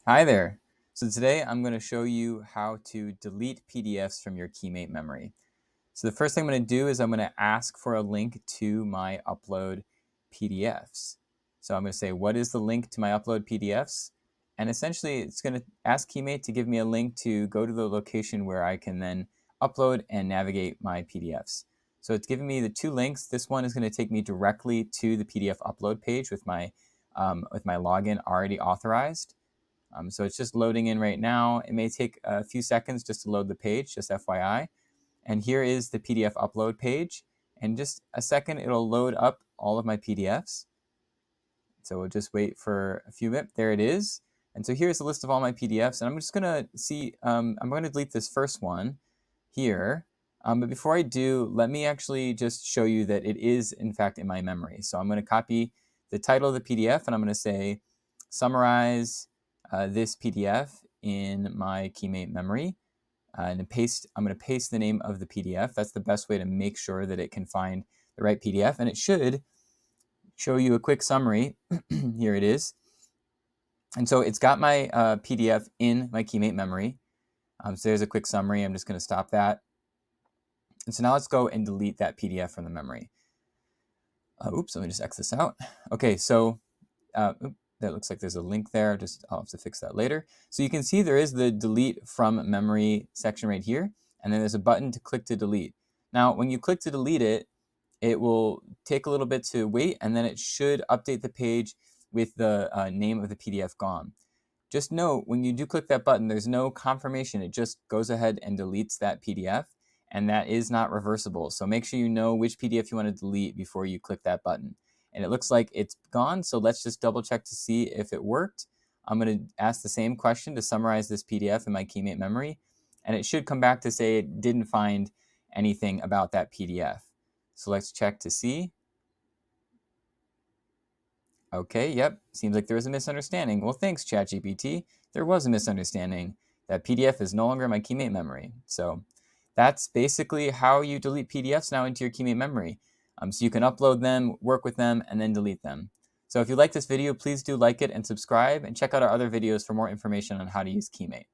Hi there. So today I'm going to show you how to delete PDFs from your Keymate memory. So the first thing I'm going to do is I'm going to ask for a link to my upload PDFs. So I'm going to say, what is the link to my upload PDFs? And essentially it's going to ask Keymate to give me a link to go to the location where I can then upload and navigate my PDFs. So it's giving me the two links. This one is going to take me directly to the PDF upload page with my login already authorized. So it's just loading in right now. It may take a few seconds just to load the page, just FYI. And here is the PDF upload page. In just a second, it'll load up all of my PDFs. So we'll just wait for a few minutes. There it is. And so here's a list of all my PDFs. And I'm just going to see, I'm going to delete this first one here. But before I do, let me actually just show you that it is, in fact, in my memory. So I'm going to copy the title of the PDF, and I'm going to say, summarize this PDF in my Keymate memory. And I'm going to paste the name of the PDF. That's the best way to make sure that it can find the right PDF. And it should show you a quick summary. Here it is. And so it's got my PDF in my Keymate memory. So there's a quick summary. I'm just going to stop that. And so now let's go and delete that PDF from the memory. Oops, let me just X this out. Okay, so that looks like there's a link there. I'll have to fix that later. So you can see there is the delete from memory section right here. And then there's a button to click to delete. Now, when you click to delete it, it will take a little bit to wait, and then it should update the page with the name of the PDF gone. Just note, when you do click that button, there's no confirmation. It just goes ahead and deletes that PDF, and that is not reversible. So make sure you know which PDF you want to delete before you click that button. And it looks like it's gone, so let's just double check to see if it worked. I'm going to ask the same question to summarize this PDF in my Keymate memory, and it should come back to say it didn't find anything about that PDF. So let's check to see. Okay, yep, seems like there was a misunderstanding. Well, thanks, ChatGPT. There was a misunderstanding. That PDF is no longer in my Keymate memory. So that's basically how you delete PDFs now into your Keymate memory. So you can upload them, work with them, and then delete them. So if you like this video, please do like it and subscribe, and check out our other videos for more information on how to use Keymate.